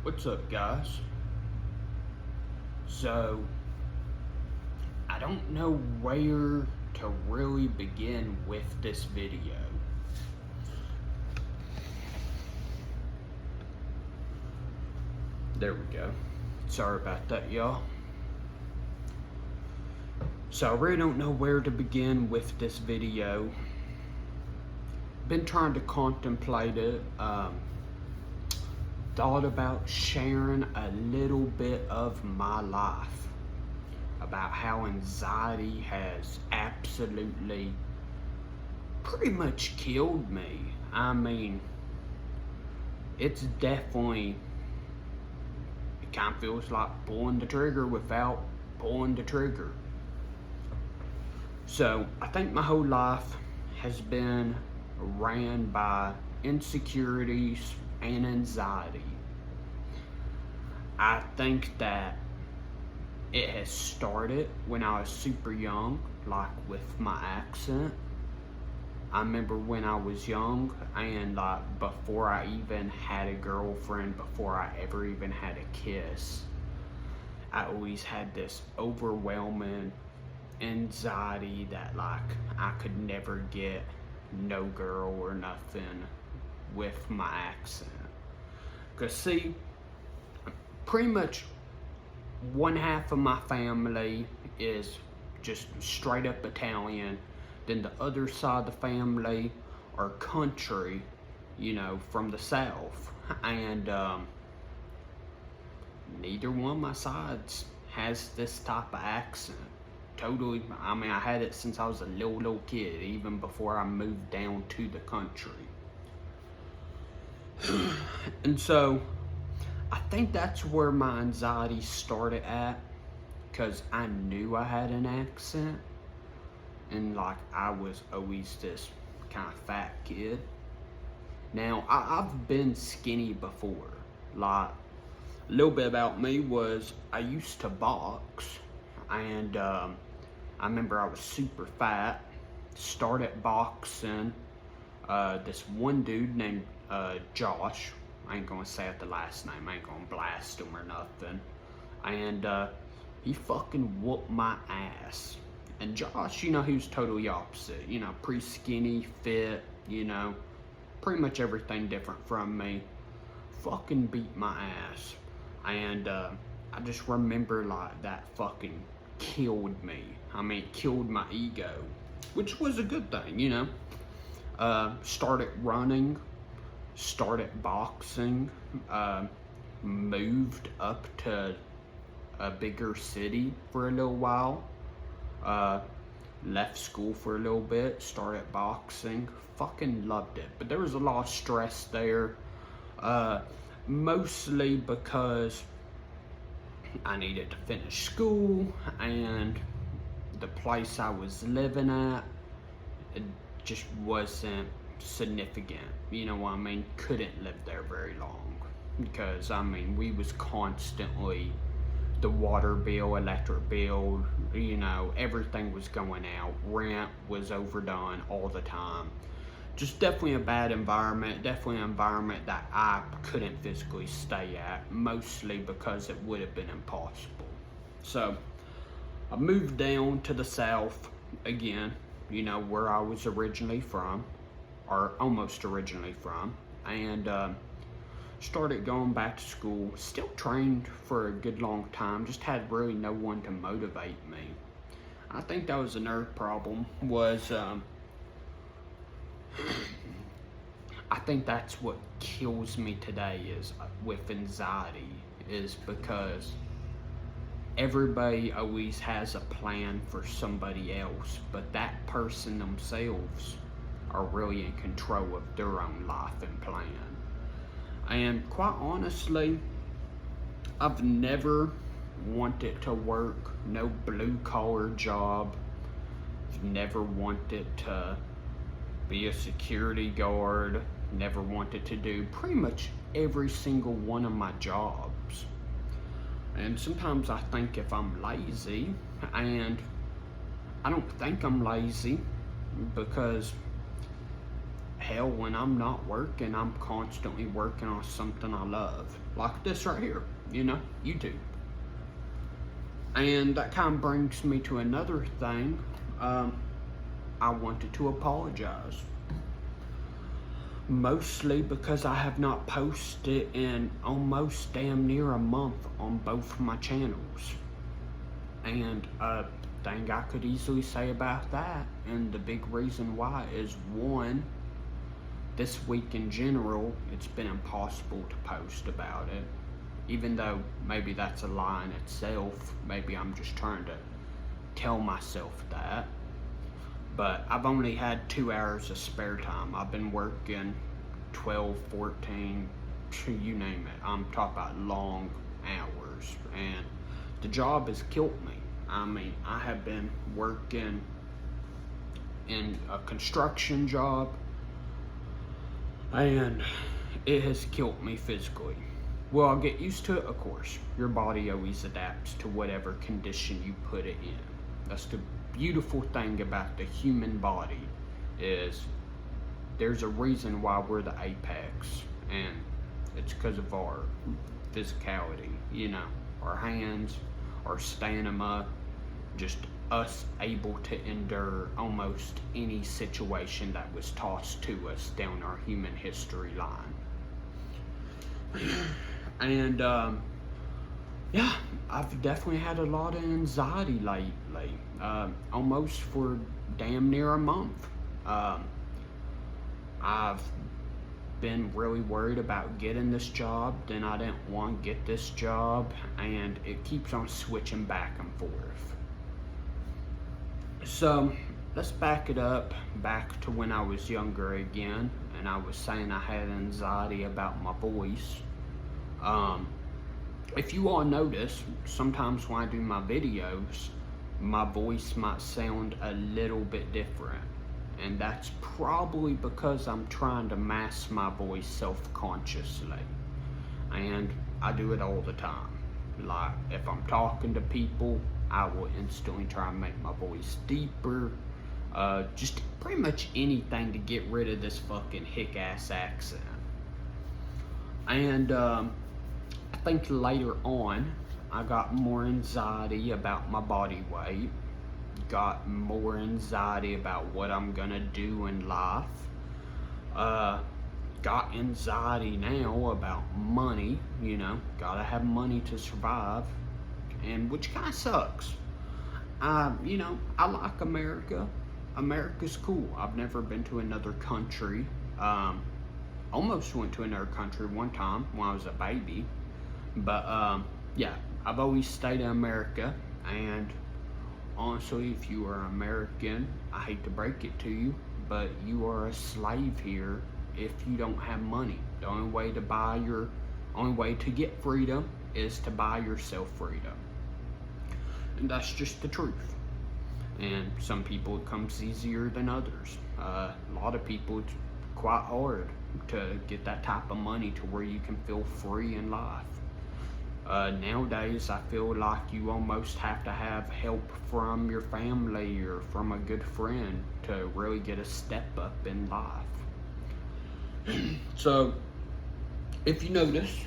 What's up, guys? So, I don't know where to really begin with this video. There we go. Sorry about that, y'all. So, I really don't know where to begin with this video. Been trying to contemplate it. Thought about sharing a little bit of my life about how anxiety has absolutely pretty much killed me. I mean, it's definitely, it kind of feels like pulling the trigger without pulling the trigger. So I think my whole life has been ran by insecurities and anxiety. I think that it has started when I was super young, like with my accent. I remember when I was young and like before I even had a girlfriend, before I ever even had a kiss, I always had this overwhelming anxiety that like I could never get no girl or nothing with my accent. Cause see, pretty much one half of my family is just straight up Italian. Then the other side of the family are country, you know, from the South. And neither one of my sides has this type of accent. Totally, I mean, I had it since I was a little kid, even before I moved down to the country. And so, I think that's where my anxiety started at, because I knew I had an accent, and like I was always this kind of fat kid. Now, I've been skinny before. Like, a little bit about me was I used to box, and I remember I was super fat, started boxing. This one dude named Josh, I ain't gonna say it the last name, I ain't gonna blast him or nothing. And he fucking whooped my ass. And Josh, you know, he was totally opposite. You know, pretty skinny, fit, you know, pretty much everything different from me. Fucking beat my ass. And I just remember like that fucking killed me. I mean, it killed my ego, which was a good thing, you know. Started running, started boxing, moved up to a bigger city for a little while, left school for a little bit, started boxing, fucking loved it. But there was a lot of stress there, mostly because I needed to finish school, and the place I was living at, it just wasn't significant, you know what I mean? Couldn't live there very long, because I mean, we was constantly, the water bill, electric bill, you know, everything was going out, rent was overdone all the time. Just definitely a bad environment, definitely an environment that I couldn't physically stay at, mostly because it would have been impossible. So I moved down to the South again, you know, where I was originally from, or almost originally from, and started going back to school. Still trained for a good long time, just had really no one to motivate me. I think that was another problem, was I think that's what kills me today is with anxiety, is because everybody always has a plan for somebody else, but that person themselves are really in control of their own life and plan. And quite honestly, I've never wanted to work no blue collar job. I've never wanted to be a security guard. Never wanted to do pretty much every single one of my jobs. And sometimes I think if I'm lazy, and I don't think I'm lazy, because hell, when I'm not working, I'm constantly working on something I love. Like this right here, you know, YouTube. And that kind of brings me to another thing. I wanted to apologize. Mostly because I have not posted in almost damn near a month on both my channels. And thing I could easily say about that, and the big reason why, is one, this week in general, it's been impossible to post about it. Even though maybe that's a lie in itself, maybe I'm just trying to tell myself that. But I've only had 2 hours of spare time. I've been working 12, 14, you name it. I'm talking about long hours. And the job has killed me. I mean, I have been working in a construction job, and it has killed me physically. Well, I'll get used to it, of course. Your body always adapts to whatever condition you put it in. That's the beautiful thing about the human body, is there's a reason why we're the apex, and it's because of our physicality, you know, our hands, our stamina, just us able to endure almost any situation that was tossed to us down our human history line. And yeah, I've definitely had a lot of anxiety lately, almost for damn near a month. I've been really worried about getting this job, then I didn't want to get this job, and it keeps on switching back and forth. So let's back it up back to when I was younger again, and I was saying I had anxiety about my voice. If you all notice, sometimes when I do my videos, my voice might sound a little bit different. And that's probably because I'm trying to mask my voice self-consciously. And I do it all the time. Like, if I'm talking to people, I will instantly try and make my voice deeper. Just pretty much anything to get rid of this fucking hick-ass accent. And I think later on, I got more anxiety about my body weight. Got more anxiety about what I'm gonna do in life. Got anxiety now about money, you know, gotta have money to survive, and which kind of sucks. You know, I like America. America's cool. I've never been to another country. Almost went to another country one time when I was a baby, but yeah, I've always stayed in America. And honestly, if you are American, I hate to break it to you, but you are a slave here if you don't have money. The only way to get freedom is to buy yourself freedom. And that's just the truth. And some people it comes easier than others. A lot of people it's quite hard to get that type of money to where you can feel free in life. Nowadays, I feel like you almost have to have help from your family or from a good friend to really get a step up in life. So, if you notice,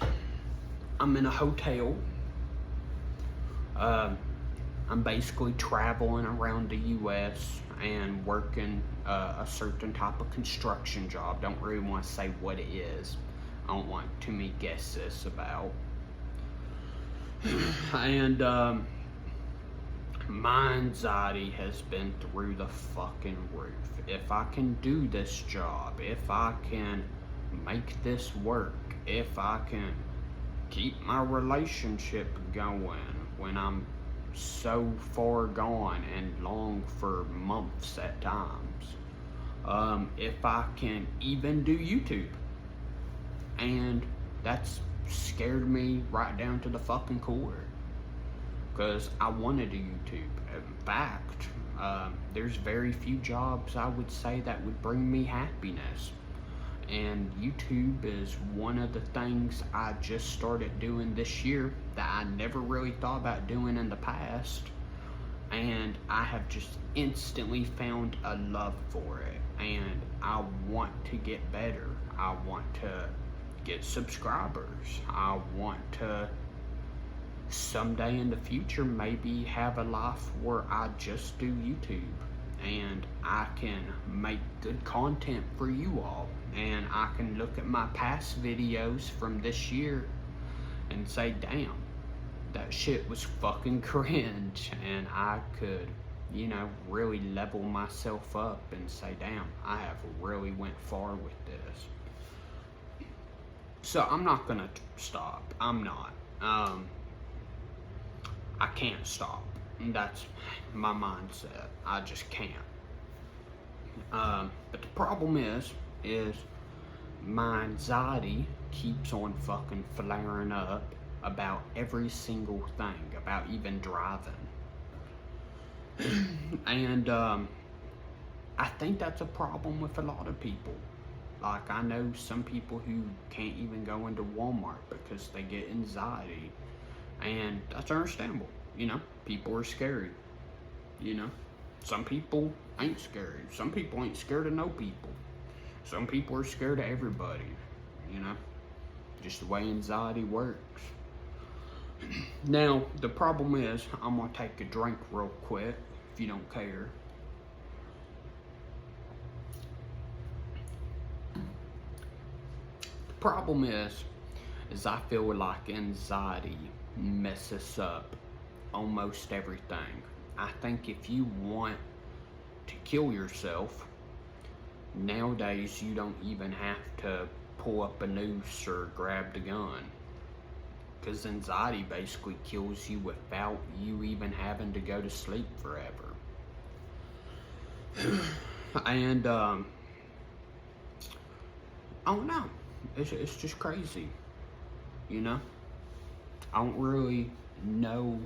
I'm in a hotel. I'm basically traveling around the U.S. and working a certain type of construction job. Don't really want to say what it is. I don't want too many guesses about. And my anxiety has been through the fucking roof. If I can do this job, if I can make this work, if I can keep my relationship going when I'm so far gone and long for months at times, if I can even do YouTube, and that's scared me right down to the fucking core, because I want to do YouTube. In fact, there's very few jobs I would say that would bring me happiness, and YouTube is one of the things I just started doing this year that I never really thought about doing in the past. and I have just instantly found a love for it, and I want to get better. I want to get subscribers. I want to someday in the future maybe have a life where I just do YouTube and I can make good content for you all, and I can look at my past videos from this year and say, damn, that shit was fucking cringe, and I could, you know, really level myself up and say, damn, I have really went far with this. So I'm not gonna stop. I'm not. I can't stop. That's my mindset. I just can't. But the problem is my anxiety keeps on fucking flaring up about every single thing, about even driving. And I think that's a problem with a lot of people. Like, I know some people who can't even go into Walmart because they get anxiety, and that's understandable. You know, people are scared. You know, some people ain't scared. Some people ain't scared of no people. Some people are scared of everybody. You know, just the way anxiety works. Now, the problem is, I'm gonna take a drink real quick, if you don't care. The problem is I feel like anxiety messes up almost everything. I think if you want to kill yourself, nowadays you don't even have to pull up a noose or grab the gun, because anxiety basically kills you without you even having to go to sleep forever. And I don't know, it's just crazy, you know. I don't really know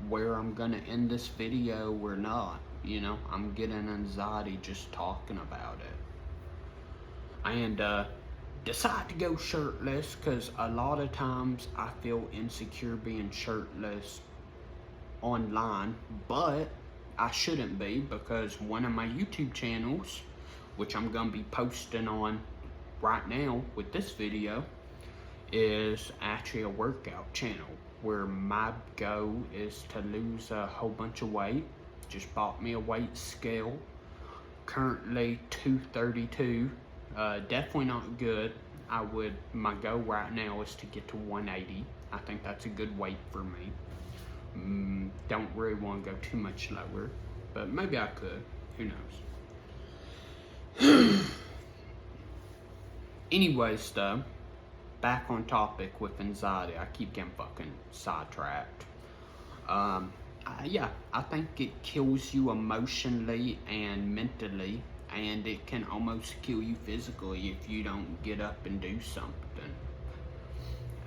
where I'm gonna end this video or not. You know, I'm getting anxiety just talking about it. And decide to go shirtless, because a lot of times I feel insecure being shirtless online, but I shouldn't be, because one of my YouTube channels, which I'm gonna be posting on right now with this video, is actually a workout channel where my goal is to lose a whole bunch of weight. Just bought me a weight scale, currently 232. Definitely not good. My goal right now is to get to 180. I think that's a good weight for me. Don't really want to go too much lower, but maybe I could, who knows. Anyways though, back on topic with anxiety. I keep getting fucking sidetracked. Yeah, I think it kills you emotionally and mentally, and it can almost kill you physically if you don't get up and do something.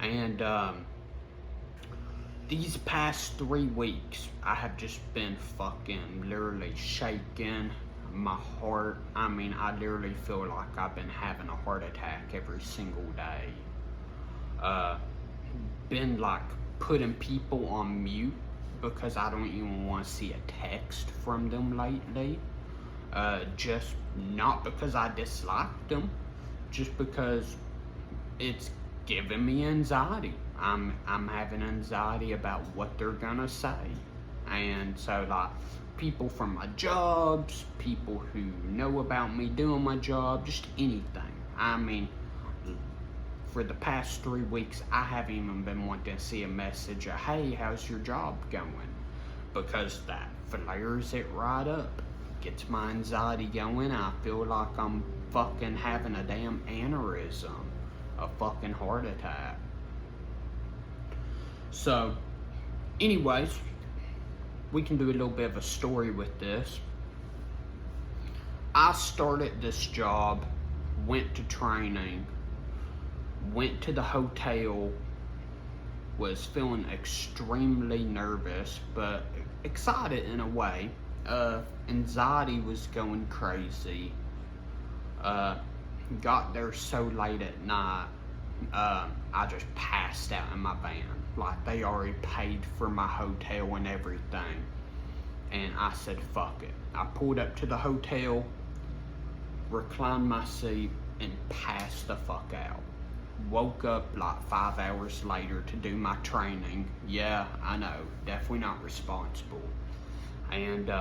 And these past 3 weeks, I have just been fucking literally shaking. My heart, I mean, I literally feel like I've been having a heart attack every single day. Been like putting people on mute because I don't even want to see a text from them lately. Just not because I dislike them, just because it's giving me anxiety. I'm having anxiety about what they're gonna say. And so like people from my jobs, people who know about me doing my job, just anything. I mean, for the past 3 weeks, I haven't even been wanting to see a message of, hey, how's your job going? Because that flares it right up. Gets my anxiety going. I feel like I'm fucking having a damn aneurysm. A fucking heart attack. So, anyways, we can do a little bit of a story with this. I started this job, went to training, went to the hotel, was feeling extremely nervous, but excited in a way. Anxiety was going crazy. Got there so late at night, I just passed out in my van. Like, they already paid for my hotel and everything. and I said, fuck it. I pulled up to the hotel, reclined my seat, and passed the fuck out. Woke up like 5 hours later to do my training. Yeah, I know, definitely not responsible. And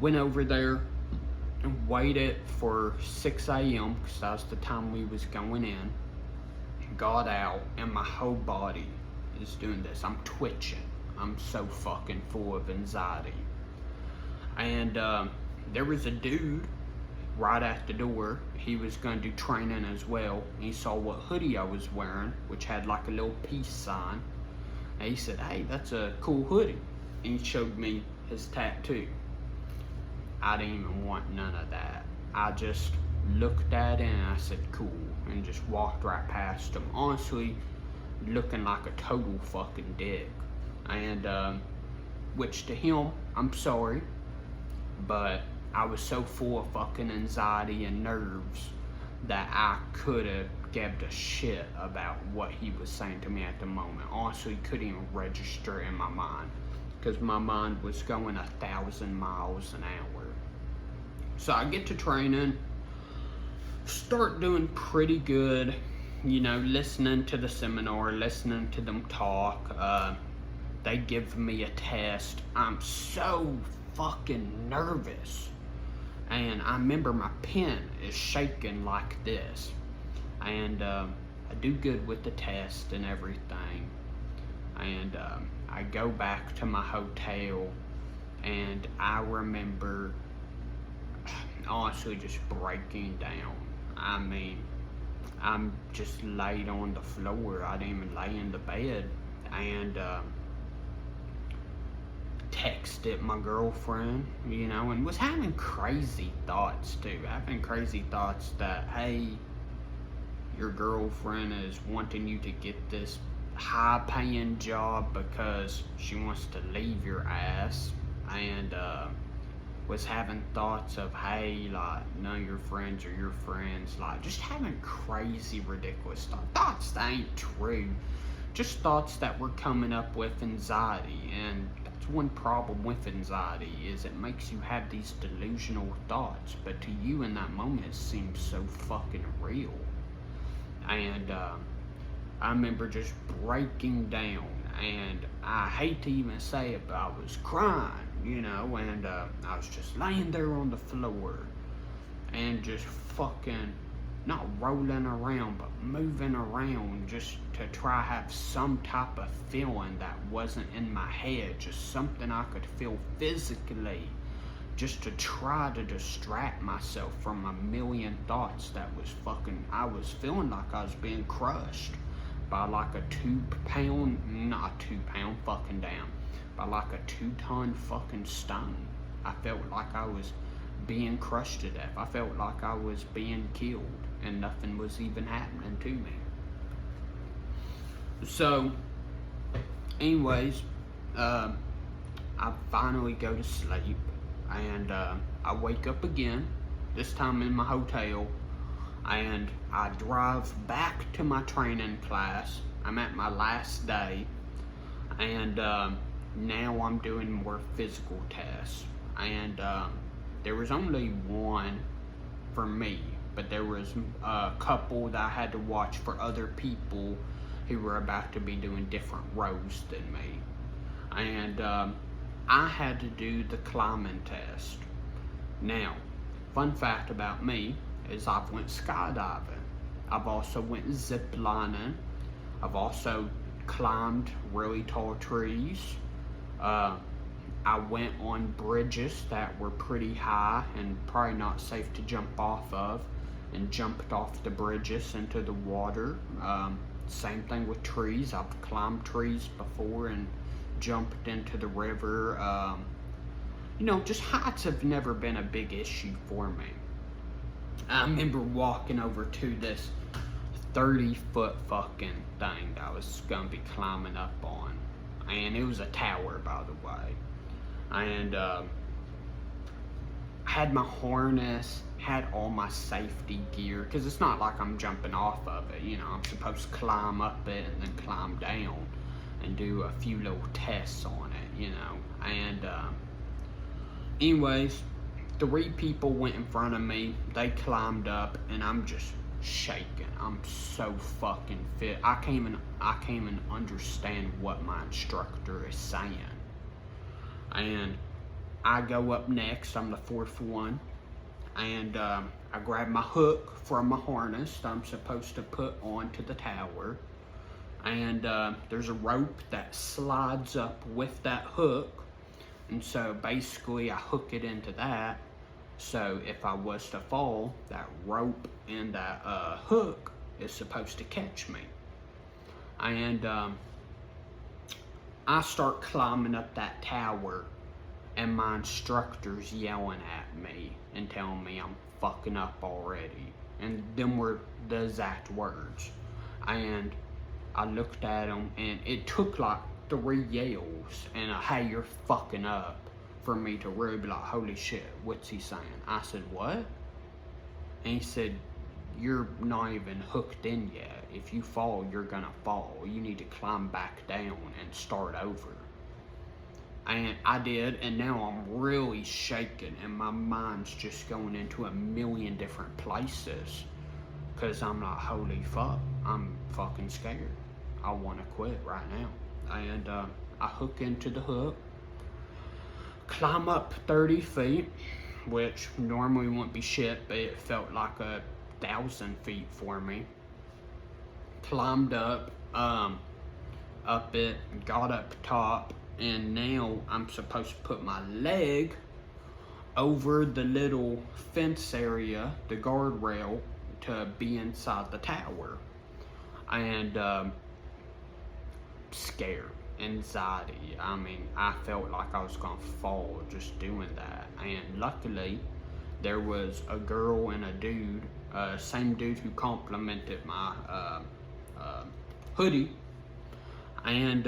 went over there and waited for 6 a.m. because that was the time we was going in. Got out, and my whole body is doing this. I'm twitching. I'm so fucking full of anxiety. And there was a dude right at the door. He was going to do training as well. He saw what hoodie I was wearing, which had like a little peace sign. And he said, hey, that's a cool hoodie. And he showed me his tattoo. I didn't even want none of that. I just looked at it and I said, cool, and just walked right past him. Honestly, looking like a total fucking dick. And, which to him, I'm sorry, but I was so full of fucking anxiety and nerves that I could have given a shit about what he was saying to me at the moment. Honestly, couldn't even register in my mind, because my mind was going 1,000 miles an hour. So I get to training, start doing pretty good, you know, listening to the seminar, listening to them talk. They give me a test. I'm so fucking nervous. And I remember my pen is shaking like this. And I do good with the test and everything. And I go back to my hotel, and I remember honestly just breaking down. I mean, I'm just laid on the floor. I didn't even lay in the bed. And texted my girlfriend, you know, and was having crazy thoughts too. Having crazy thoughts that, hey, your girlfriend is wanting you to get this high paying job because she wants to leave your ass. And was having thoughts of, hey, like, none of your friends are your friends. Like, just having crazy, ridiculous thoughts that ain't true. Just thoughts that were coming up with anxiety. And that's one problem with anxiety, is it makes you have these delusional thoughts, but to you in that moment it seems so fucking real. And I remember just breaking down, and I hate to even say it, but I was crying, you know, and I was just laying there on the floor and just fucking not rolling around, but moving around, just to try to have some type of feeling that wasn't in my head, just something I could feel physically, just to try to distract myself from a million thoughts that was fucking, I was feeling like I was being crushed by like a 2 pound, not 2 pound, fucking down, by like a 2-ton fucking stone. I felt like I was being crushed to death. I felt like I was being killed and nothing was even happening to me. So, anyways, I finally go to sleep, and I wake up again, this time in my hotel, and I drive back to my training class. I'm at my last day, and now I'm doing more physical tests. And there was only one for me, but there was a couple that I had to watch for other people who were about to be doing different rows than me. And I had to do the climbing test. Now, fun fact about me is I've went skydiving. I've also went zip lining. I've also climbed really tall trees. I went on bridges that were pretty high and probably not safe to jump off of, and jumped off the bridges into the water. Same thing with trees. I've climbed trees before and jumped into the river. You know, just heights have never been a big issue for me. I remember walking over to this 30-foot fucking thing that I was gonna be climbing up on. And it was a tower, by the way. And I had my harness, had all my safety gear, because it's not like I'm jumping off of it, you know, I'm supposed to climb up it and then climb down and do a few little tests on it, you know. And anyways, 3 people went in front of me. They climbed up, and I'm just shaking. I'm so fucking fit. I can't even understand what my instructor is saying. And I go up next. I'm the 4th one, and I grab my hook from my harness that I'm supposed to put onto the tower. And there's a rope that slides up with that hook, and so basically I hook it into that. So if I was to fall, that rope and that hook is supposed to catch me. And I start climbing up that tower, and my instructor's yelling at me and telling me I'm fucking up already. And them were the exact words. And I looked at him, and it took like 3 yells and a "hey, you're fucking up" for me to really be like, holy shit, what's he saying? I said, what? And he said, you're not even hooked in yet. If you fall, you're gonna fall. You need to climb back down and start over. And I did, and now I'm really shaking, and my mind's just going into a million different places. Cause I'm like, holy fuck, I'm fucking scared. I wanna quit right now. And I hook into the hook, climb up 30 feet, which normally wouldn't be shit, but it felt like 1,000 feet for me. Climbed up, up it, got up top, and now I'm supposed to put my leg over the little fence area, the guardrail, to be inside the tower. And scared, anxiety. I mean, I felt like I was gonna fall just doing that. And luckily, there was a girl and a dude, same dude who complimented my hoodie, and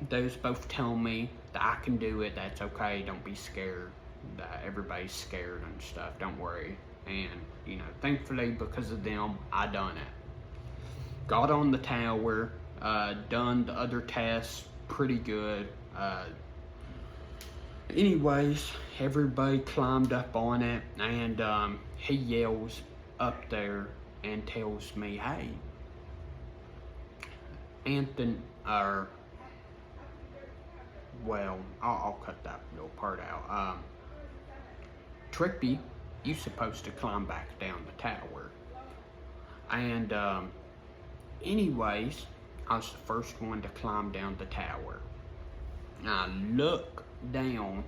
they was both telling me that I can do it, that's okay, don't be scared, that everybody's scared and stuff, don't worry. And, you know, thankfully, because of them, I done it. Got on the tower, done the other tests pretty good. Anyways, everybody climbed up on it, and he yells up there and tells me, hey, Anthony, well, I'll cut that little part out. Trippy, you supposed to climb back down the tower. And anyways, I was the first one to climb down the tower. I look down,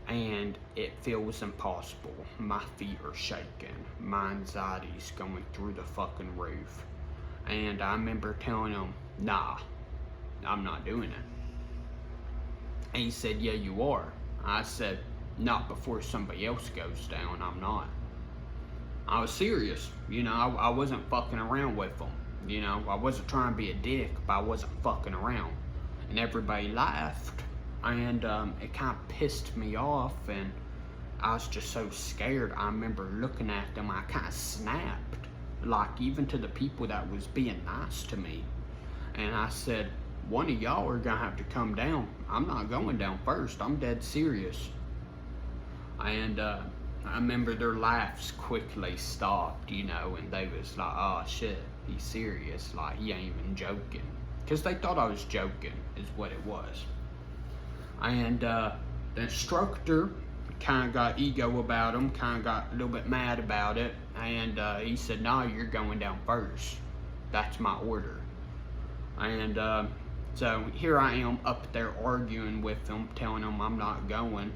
and it feels impossible. My feet are shaking. My anxiety's going through the fucking roof. And I remember telling him, nah, I'm not doing it. And he said, yeah, you are. I said, not before somebody else goes down, I'm not. I was serious, you know, I wasn't fucking around with them. You know, I wasn't trying to be a dick, but I wasn't fucking around. And everybody laughed, and it kind of pissed me off, and I was just so scared. I remember looking at them, I kind of snapped, like even to the people that was being nice to me. And I said, one of y'all are gonna have to come down. I'm not going down first, I'm dead serious. And I remember their laughs quickly stopped, you know, and they was like, oh shit, he's serious, like he ain't even joking. Because they thought I was joking, is what it was. And the instructor kind of got ego about him, kind of got a little bit mad about it, and he said, no, you're going down first. That's my order. And so here I am up there arguing with him, telling him I'm not going.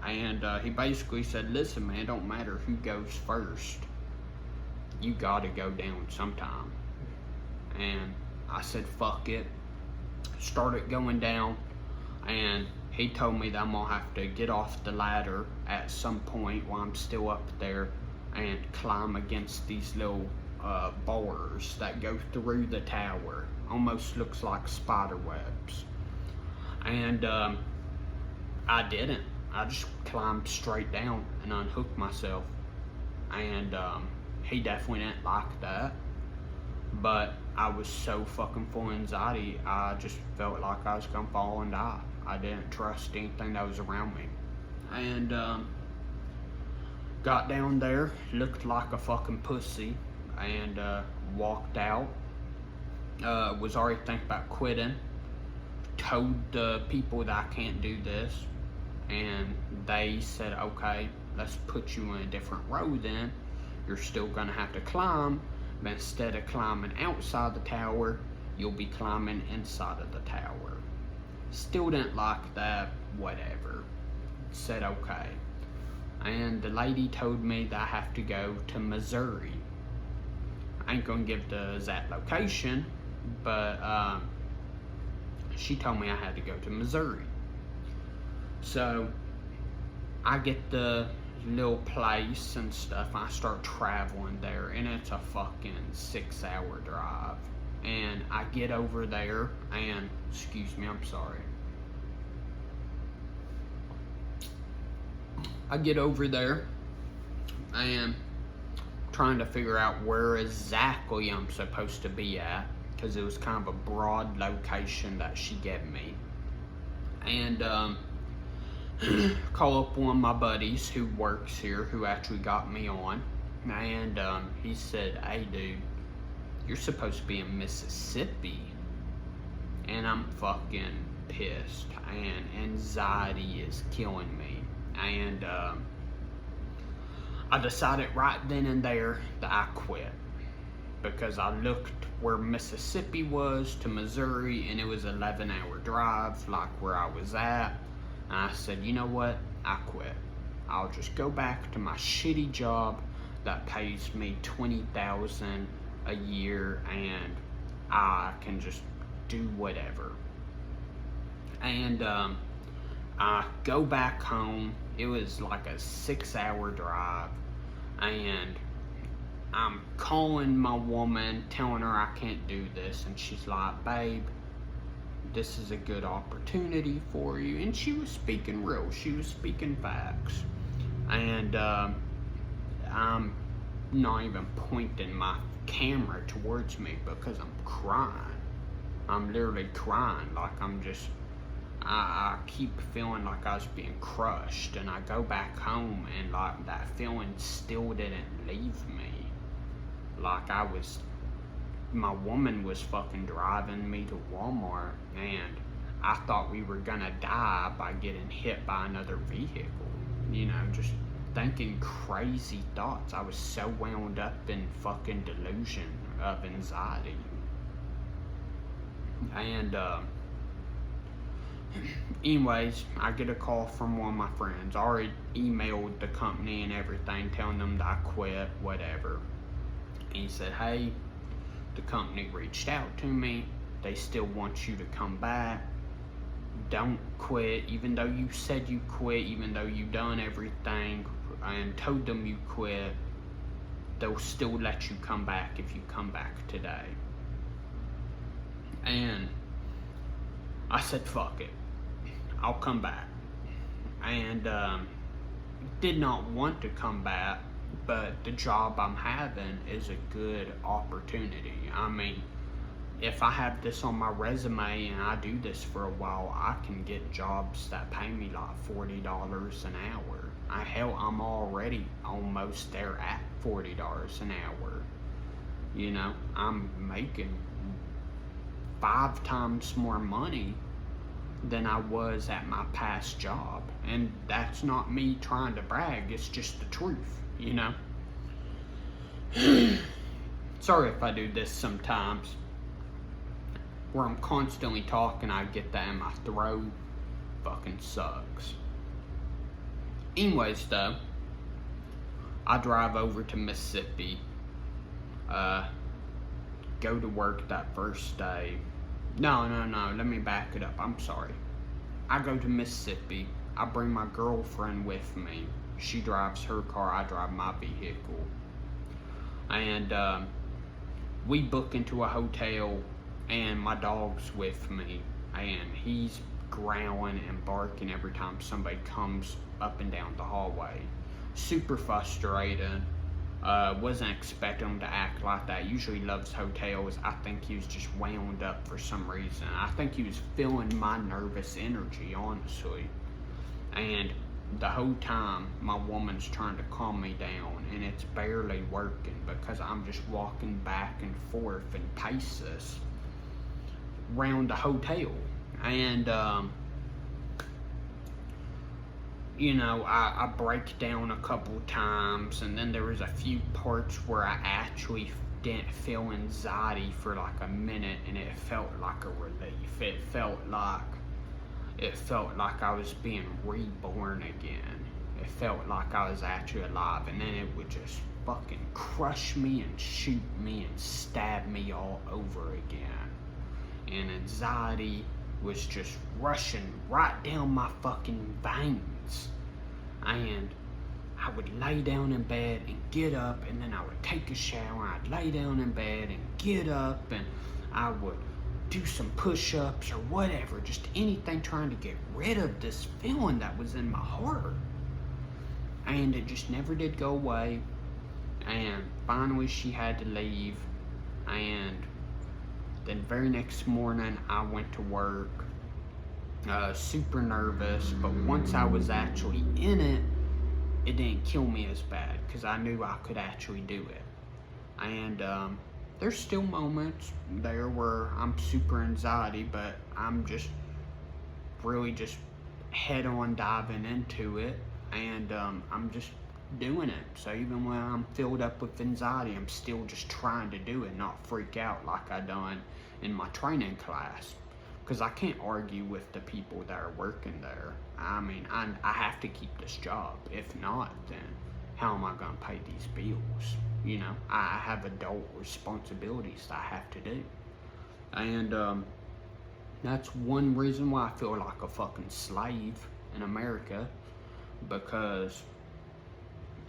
And he basically said, listen, man, it don't matter who goes first. You gotta go down sometime. And I said, fuck it. Started going down, and he told me that I'm gonna have to get off the ladder at some point while I'm still up there and climb against these little bars that go through the tower. Almost looks like spider webs. And I didn't. I just climbed straight down and unhooked myself. And he definitely didn't like that. But I was so fucking full of anxiety, I just felt like I was gonna fall and die. I didn't trust anything that was around me. And got down there, looked like a fucking pussy, and walked out. Was already thinking about quitting. Told the people that I can't do this, and they said, okay, let's put you in a different row then. You're still gonna have to climb, but instead of climbing outside the tower, you'll be climbing inside of the tower. Still didn't like that, whatever. Said okay. And the lady told me that I have to go to Missouri. I ain't gonna give the exact location, but she told me I had to go to Missouri. So I get the little place and stuff. I start traveling there, and it's a fucking 6-hour drive. And I get over there, and excuse me, I'm sorry. I get over there, and trying to figure out where exactly I'm supposed to be at, because it was kind of a broad location that she gave me. And call up one of my buddies who works here, who actually got me on, and he said, hey dude, you're supposed to be in Mississippi. And I'm fucking pissed, and anxiety is killing me. And I decided right then and there that I quit, because I looked where Mississippi was to Missouri, and it was an 11-hour drive like where I was at. And I said, you know what, I quit. I'll just go back to my shitty job that pays me $20,000 a year, and I can just do whatever. And I go back home. It was like a 6-hour drive, and I'm calling my woman, telling her I can't do this, and she's like, babe, this is a good opportunity for you. And she was speaking real, she was speaking facts. And I'm not even pointing my camera towards me because I'm crying. I'm literally crying, like I'm just, I keep feeling like I was being crushed. And I go back home, and like that feeling still didn't leave me. Like my woman was fucking driving me to Walmart, and I thought we were gonna die by getting hit by another vehicle. You know, just thinking crazy thoughts. I was so wound up in fucking delusion of anxiety. And anyways, I get a call from one of my friends. I already emailed the company and everything, telling them that I quit, whatever. And he said, hey, the company reached out to me. They still want you to come back. Don't quit, even though you said you quit, even though you done everything and told them you quit. They'll still let you come back if you come back today. And I said, fuck it, I'll come back. And did not want to come back, but the job I'm having is a good opportunity. I mean, if I have this on my resume and I do this for a while, I can get jobs that pay me like $40 an hour. Hell, I'm already almost there at $40 an hour. You know, I'm making 5 times more money than I was at my past job. And that's not me trying to brag, it's just the truth, you know? Sorry if I do this sometimes, where I'm constantly talking, I get that in my throat. Fucking sucks. Anyways though, I drive over to Mississippi, go to work that first day. No, let me back it up, I'm sorry. I go to Mississippi, I bring my girlfriend with me. She drives her car, I drive my vehicle. And we book into a hotel, and my dog's with me, and he's growling and barking every time somebody comes up and down the hallway. Super frustrated. Wasn't expecting him to act like that. Usually loves hotels. I think he was just wound up for some reason. I think he was feeling my nervous energy, honestly. And the whole time, my woman's trying to calm me down, and it's barely working because I'm just walking back and forth in paces around the hotel. And, you know, I break down a couple times, and then there was a few parts where I actually didn't feel anxiety for like a minute, and it felt like a relief. It felt like I was being reborn again. It felt like I was actually alive, and then it would just fucking crush me and shoot me and stab me all over again. And anxiety was just rushing right down my fucking veins. And I would lay down in bed and get up, and then I would take a shower. I'd lay down in bed and get up, and I would do some push-ups or whatever, just anything trying to get rid of this feeling that was in my heart. And it just never did go away. And finally she had to leave, and then very next morning I went to work, super nervous, but once I was actually in it, it didn't kill me as bad because I knew I could actually do it. And there's still moments there where I'm super anxiety, but I'm just really just head on diving into it, and I'm just doing it. So even when I'm filled up with anxiety, I'm still just trying to do it, not freak out like I done in my training class, because I can't argue with the people that are working there. I mean, I have to keep this job. If not, then how am I gonna pay these bills? You know, I have adult responsibilities that I have to do. And that's one reason why I feel like a fucking slave in America, because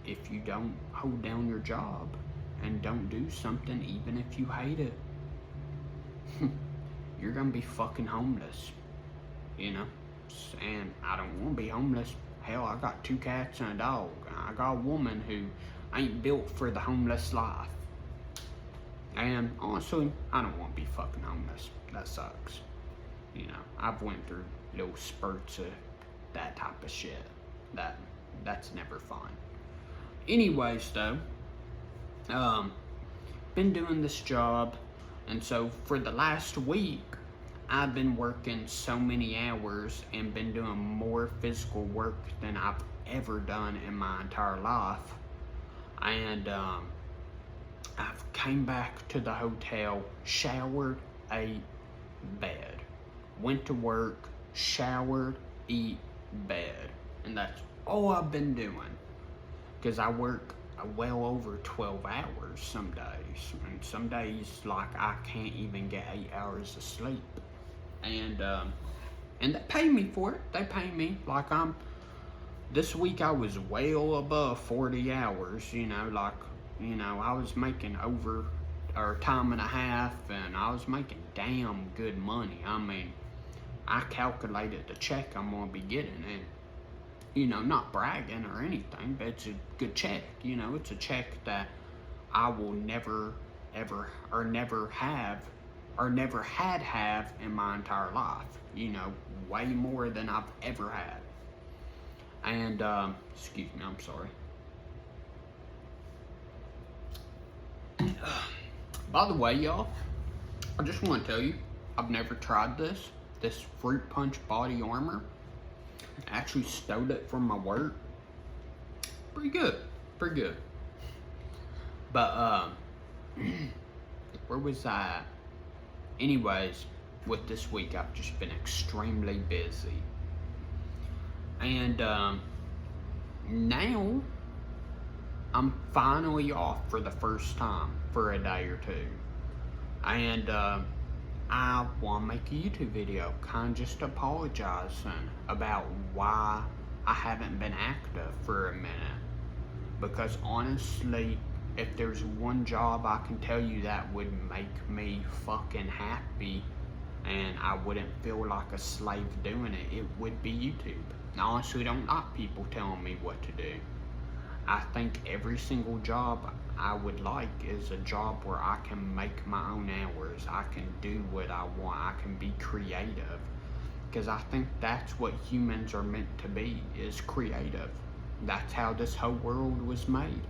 if you don't hold down your job and don't do something, even if you hate it, you're gonna be fucking homeless, you know? And I don't wanna be homeless. Hell, I got 2 cats and a dog. I got a woman who ain't built for the homeless life. And honestly, I don't want to be fucking homeless. That sucks. You know, I've went through little spurts of that type of shit. That's never fun. Anyways, though, been doing this job, and so for the last week, I've been working so many hours and been doing more physical work than I've ever done in my entire life. And I've came back to the hotel, showered, ate, bed. Went to work, showered, eat, bed. And that's all I've been doing. Because I work well over 12 hours some days. And some days, like, I can't even get 8 hours of sleep. And they pay me for it. They pay me. Like, this week I was well above 40 hours, you know, like, you know, I was making over, or time and a half, and I was making damn good money. I mean, I calculated the check I'm gonna be getting, and, you know, not bragging or anything, but it's a good check, you know, it's a check that I will never, ever, or never have in my entire life, you know, way more than I've ever had. And, excuse me, I'm sorry. By the way, y'all, I just want to tell you, I've never tried this Fruit Punch body armor. I actually stole it from my work. Pretty good. But, where was I? Anyways, with this week, I've just been extremely busy. And now I'm finally off for the first time for a day or two. And I want to make a YouTube video, kind of just apologizing about why I haven't been active for a minute. Because honestly, if there's one job I can tell you that would make me fucking happy and I wouldn't feel like a slave doing it, it would be YouTube. I honestly don't like people telling me what to do. I think every single job I would like is a job where I can make my own hours. I can do what I want. I can be creative. Because I think that's what humans are meant to be, is creative. That's how this whole world was made.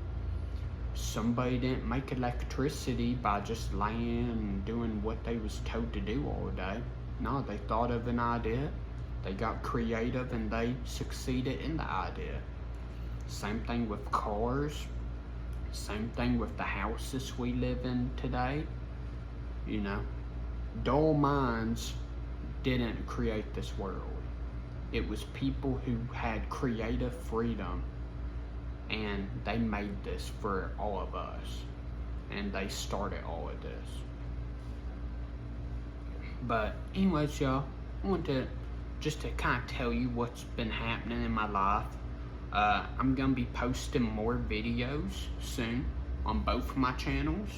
Somebody didn't make electricity by just laying and doing what they was told to do all day. No, they thought of an idea, they got creative, and they succeeded in the idea. Same thing with cars, same thing with the houses we live in today. You know, dull minds didn't create this world. It was people who had creative freedom, and they made this for all of us, and they started all of this. But anyways, y'all, I want to just to kind of tell you what's been happening in my life. I'm gonna be posting more videos soon on both my channels.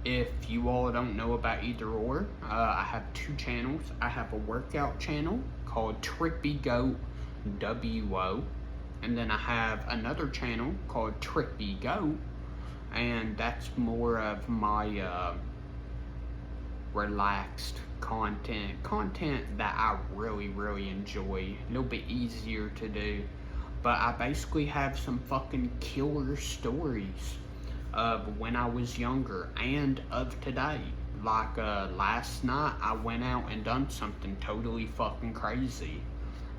If you all don't know about either or, I have two channels. I have a workout channel called Trippy Goat WO, and then I have another channel called Trippy Goat, and that's more of my relaxed content that I really enjoy, a little bit easier to do. But I basically have some fucking killer stories of when I was younger and of today. Like last night I went out and done something totally fucking crazy,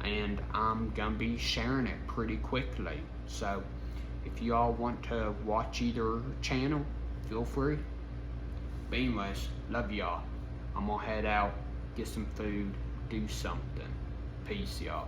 and I'm gonna be sharing it pretty quickly. So if you all want to watch either channel, feel free. But anyways, love y'all. I'm gonna head out, get some food, do something. Peace, y'all.